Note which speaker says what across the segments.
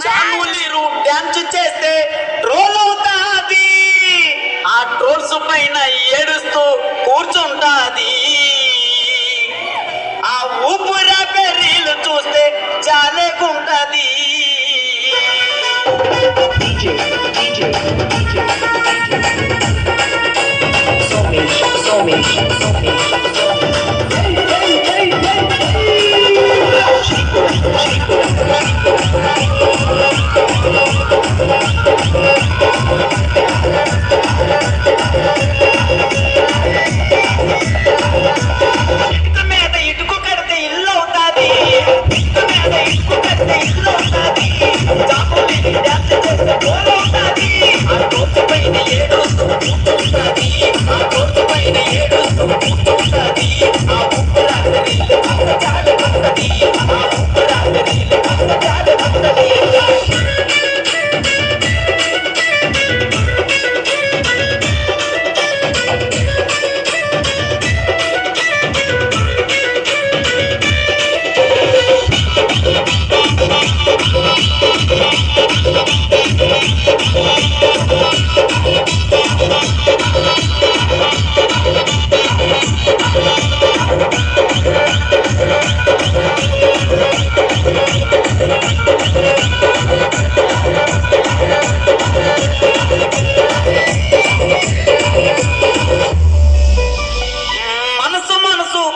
Speaker 1: చాములీరు dance చేస్తే troll అవుతాది, ఆ ట్రోల్స్ పైన ఏడుస్తూ కూర్చుంటాది. ఆ ఊపురా పెర్రీలు చూస్తే చాలేకుంటది.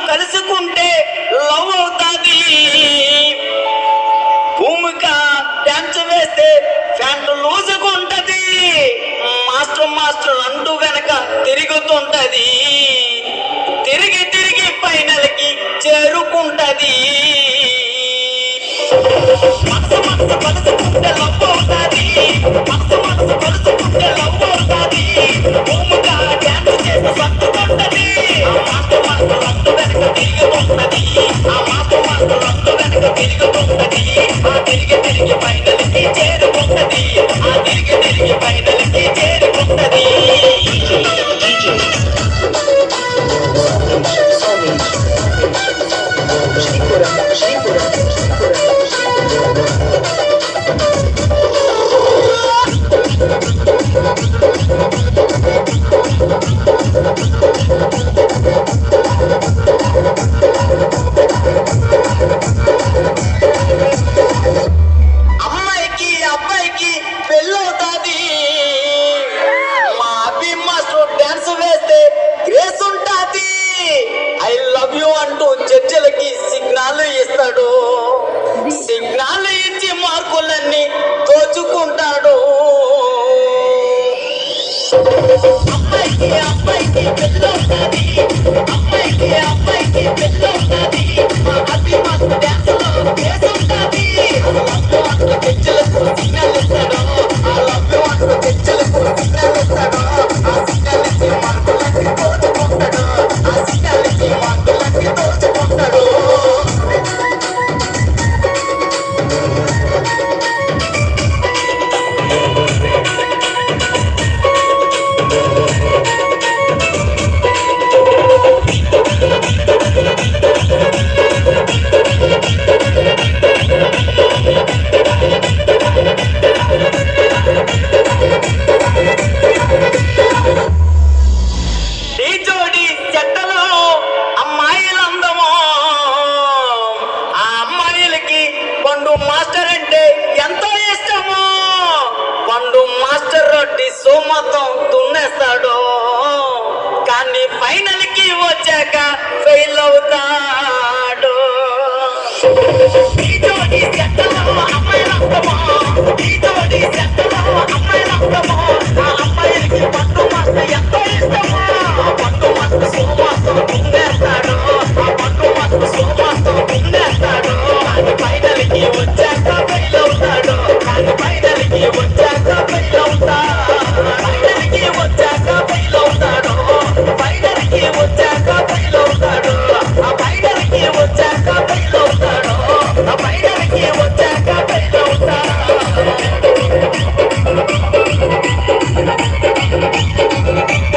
Speaker 1: కలుసుకుంటే లవ్ అవుతాది. భూమిగా డ్యాన్స్ వేస్తే ఫ్యాంట్ లూజుకుంటది. మాస్టర్ మాస్టర్ అంటూ వెనక తిరుగుతుంటది. తిరిగి తిరిగి ఫైనల్ కి చేరుకుంటది. మనసు మనసు కలుసుకుంటే లవ్ అవుతాది. మనసు మనసు కలుసుకుంటే లవ్ అవుతాది. భూమిగా డ్యాన్స్ చేసి సత్తుకుంటది. మాస్టర్ మాస్టర్ అంటూ వెనక తిరుగుతుంటది. ఆ మాస్టర్ మాస్టర్ అంటూ వెనక తిరుగుతుంటది. ఆ తిరిగి తిరిగి ఫైనల్ కి చేరుకుంటది. ఆ తిరిగి తిరిగి ఫైనల్ కి చేరుకుంటది. అమ్మాయికి అబ్బాయికి పెళ్ళవుతాది. మా అభి మాస్టర్ డాన్స్ వేస్తే గ్రేస్ ఉంటాది. ఐ లవ్ యూ అంటూ జడ్జిలకి సిగ్నల్ ఇస్తాడు. సిగ్నల్ ఇచ్చి మార్కులన్నీ దోచుకుంటాడు. అమ్మాయికి అబ్బాయికి పెళ్ళవుతాది. అమ్మాయికి అబ్బాయికి పెళ్ళవుతాది. మా అభి మాస్టర్ డాన్స్ లో గ్రేస్ ఉంటాది. జడ్జిలకు సిగ్నల్ ఇస్తాడు. ఆ లవ్ యూ అంటూ జడ్జిలకు సిగ్నల్ ఇస్తాడు. ఆ సిగ్నల్ ఇచ్చి మార్కులన్నీ దోచుకుంటాడు. ఆ సిగ్నల్ ఇచ్చి మార్కులన్నీ దోచుకుంటాడు. ఈ జోడి చెట్టలో అమ్మాయిలందమో, ఆ అమ్మాయిలకి పండు మాస్టర్ అంటే ఎంతో ఇష్టమో. పండు మాస్టర్ రొట్టి సోమతం దున్నేస్తాడు. కానీ ఫైనల్ కి వచ్చాక ఫెయిల్ అవుతాడు. ఈ జోడి చెట్టలో అమ్మాయిలందమో, ఈ జోడి